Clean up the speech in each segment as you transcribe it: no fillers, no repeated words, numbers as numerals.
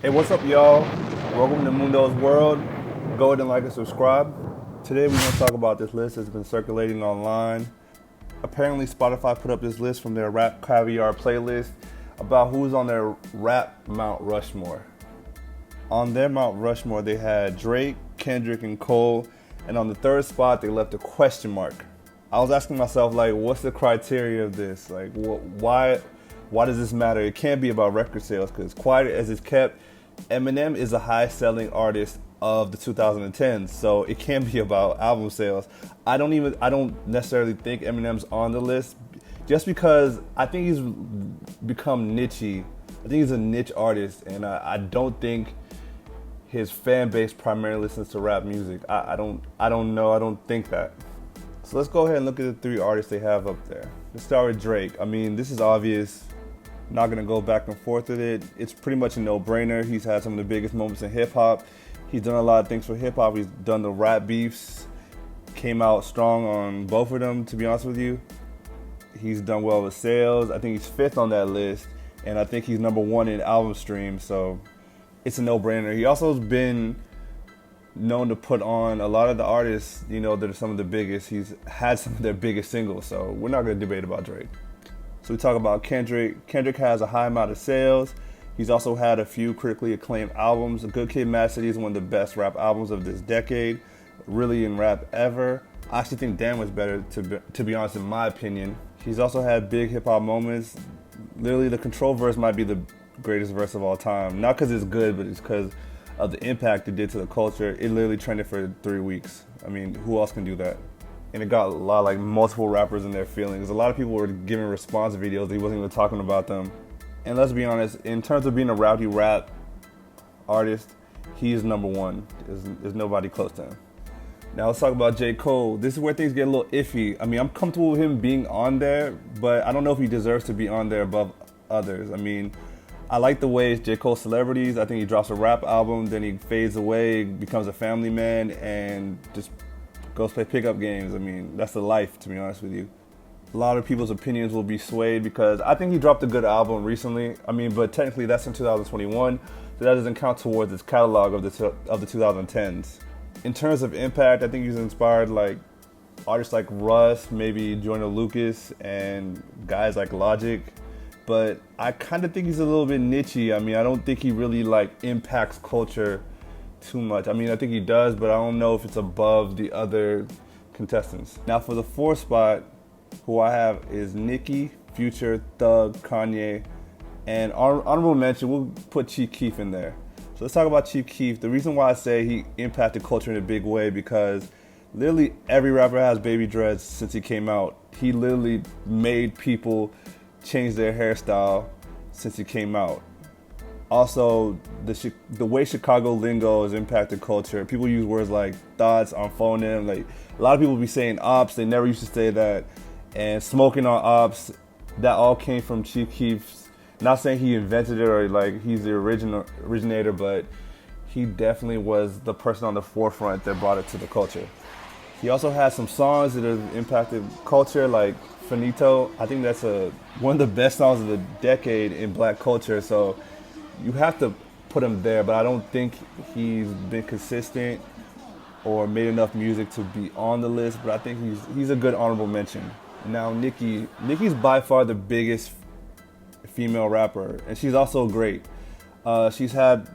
Hey, what's up, y'all? Welcome to Mundo's World. Go ahead and like and subscribe. Today, we're going to talk about this list that's been circulating online. Apparently, Spotify put up this list from their Rap Caviar playlist about who's on their rap Mount Rushmore. On their Mount Rushmore, they had Drake, Kendrick, and Cole, and on the third spot, they left a question mark. I was asking myself, like, what's the criteria of this? Like, why does this matter? It can't be about record sales, because quiet as it's kept, Eminem is a high-selling artist of the 2010s, so it can't be about album sales. I don't necessarily think Eminem's on the list, just because I think he's become niche-y. I think he's a niche artist, and I don't think his fan base primarily listens to rap music. I don't know. I don't think that. So let's go ahead and look at the three artists they have up there. Let's start with Drake. I mean, this is obvious. Not gonna go back and forth with it. It's pretty much a no-brainer. He's had some of the biggest moments in hip hop. He's done a lot of things for hip hop. He's done the rap beefs. Came out strong on both of them, to be honest with you. He's done well with sales. I think he's fifth on that list, and I think he's number one in album streams. So it's a no-brainer. He also has been known to put on a lot of the artists, that are some of the biggest. He's had some of their biggest singles. So we're not gonna debate about Drake. So we talk about Kendrick. Kendrick has a high amount of sales. He's also had a few critically acclaimed albums. Good Kid, Mad City is one of the best rap albums of this decade, really in rap ever. I actually think Damn was better, to be honest, in my opinion. He's also had big hip hop moments. Literally, the Control verse might be the greatest verse of all time. Not because it's good, but it's because of the impact it did to the culture. It literally trended for 3 weeks. I mean, who else can do that? And it got a lot, like multiple rappers in their feelings. A lot of people were giving response videos. He wasn't even talking about them. And let's be honest, in terms of being a rowdy rap artist, he is number one. There's nobody close to him. Now let's talk about J. Cole. This is where things get a little iffy. I mean, I'm comfortable with him being on there, but I don't know if he deserves to be on there above others. I mean, I like the way J. Cole celebrities. I think he drops a rap album, then he fades away, becomes a family man, and just goes play pickup games. I mean, that's the life, to be honest with you. A lot of people's opinions will be swayed because I think he dropped a good album recently. I mean, but technically that's in 2021, so that doesn't count towards his catalog of the 2010s. In terms of impact, I think he's inspired like artists like Russ, maybe Joyner Lucas, and guys like Logic. But I kind of think he's a little bit niche-y. I mean, I don't think he really like impacts culture too much. I mean, I think he does, but I don't know if it's above the other contestants. Now for the fourth spot, who I have is Nicki, Future, Thug, Kanye, and honorable mention, we'll put Chief Keef in there. So let's talk about Chief Keef. The reason why I say he impacted culture in a big way because literally every rapper has baby dreads since he came out. He literally made people change their hairstyle since he came out. Also, the way Chicago lingo has impacted culture. People use words like thoughts on phoneme. Like a lot of people be saying ops. They never used to say that. And smoking on ops. That all came from Chief Keef's. Not saying he invented it or like he's the originator, but he definitely was the person on the forefront that brought it to the culture. He also has some songs that have impacted culture, like Finito. I think that's one of the best songs of the decade in black culture. So you have to put him there, but I don't think he's been consistent or made enough music to be on the list, but I think he's a good honorable mention. Now Nicki's by far the biggest female rapper, and she's also great. She's had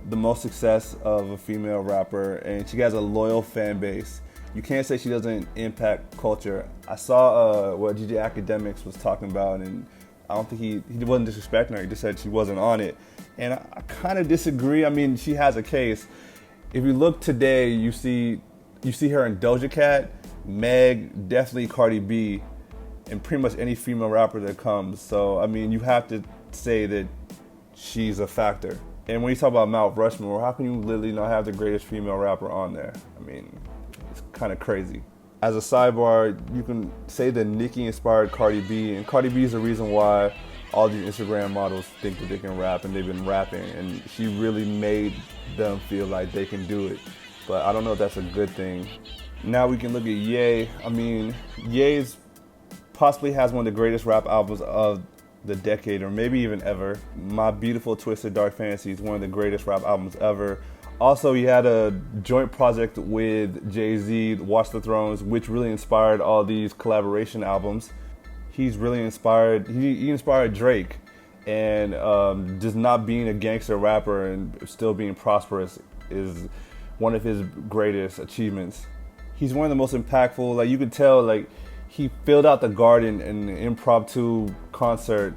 the most success of a female rapper, and she has a loyal fan base. You can't say she doesn't impact culture. I saw what GJ Academics was talking about, and I don't think he wasn't disrespecting her. He just said she wasn't on it. And I kind of disagree. I mean, she has a case. If you look today, you see her in Doja Cat, Meg, definitely Cardi B, and pretty much any female rapper that comes. So, I mean, you have to say that she's a factor. And when you talk about Mount Rushmore, how can you literally not have the greatest female rapper on there? I mean, it's kind of crazy. As a sidebar, you can say that Nicki inspired Cardi B, and Cardi B is the reason why all these Instagram models think that they can rap, and they've been rapping, and she really made them feel like they can do it. But I don't know if that's a good thing. Now we can look at Ye. I mean, Ye's possibly has one of the greatest rap albums of the decade or maybe even ever. My Beautiful Twisted Dark Fantasy is one of the greatest rap albums ever. Also, he had a joint project with Jay-Z, Watch the Thrones, which really inspired all these collaboration albums. He's really inspired, he inspired Drake. And just not being a gangster rapper and still being prosperous is one of his greatest achievements. He's one of the most impactful, like you could tell, like he filled out the Garden in an impromptu concert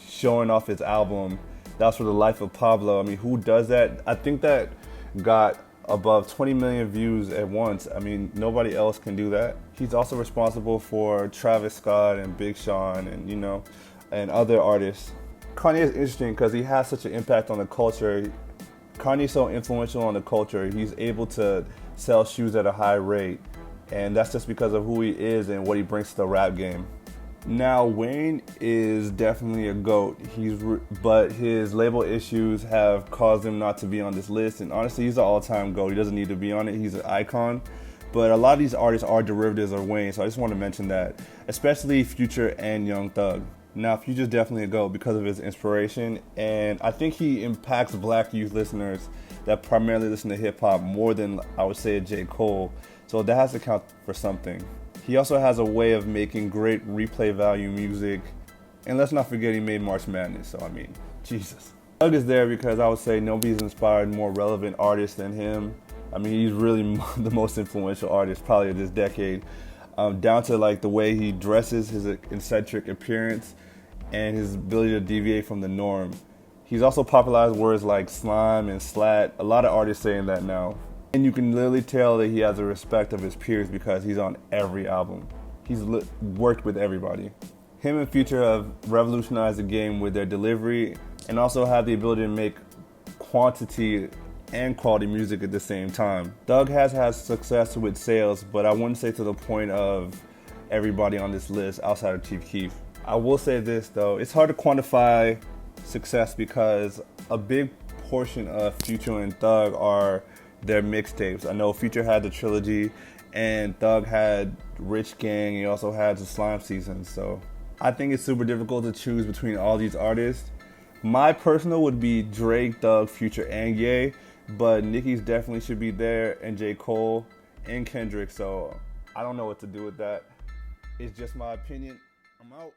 showing off his album. That's for the Life of Pablo. I mean, who does that? I think that got above 20 million views at once. I mean, nobody else can do that. He's also responsible for Travis Scott and Big Sean and, and other artists. Kanye is interesting because he has such an impact on the culture. Kanye's so influential on the culture. He's able to sell shoes at a high rate. And that's just because of who he is and what he brings to the rap game. Now, Wayne is definitely a GOAT, but his label issues have caused him not to be on this list. And honestly, he's an all-time GOAT. He doesn't need to be on it. He's an icon. But a lot of these artists are derivatives of Wayne, so I just want to mention that, especially Future and Young Thug. Now, Future's definitely a GOAT because of his inspiration, and I think he impacts black youth listeners that primarily listen to hip-hop more than, I would say, J. Cole. So that has to count for something. He also has a way of making great replay value music. And let's not forget he made March Madness, so I mean, Jesus. Thug is there because I would say nobody's inspired more relevant artists than him. I mean, he's really the most influential artist probably of this decade. Down to like the way he dresses, his eccentric appearance, and his ability to deviate from the norm. He's also popularized words like slime and slat. A lot of artists saying that now. And you can literally tell that he has the respect of his peers because he's on every album. He's worked with everybody. Him and Future have revolutionized the game with their delivery and also have the ability to make quantity and quality music at the same time. Thug has had success with sales, but I wouldn't say to the point of everybody on this list outside of Chief Keef. I will say this though, it's hard to quantify success because a big portion of Future and Thug are their mixtapes. I know Future had the trilogy and Thug had Rich Gang. He also had the Slime Season. So I think it's super difficult to choose between all these artists. My personal would be Drake, Thug, Future, and Ye, but Nicki's definitely should be there, and J. Cole and Kendrick. So I don't know what to do with that. It's just my opinion. I'm out.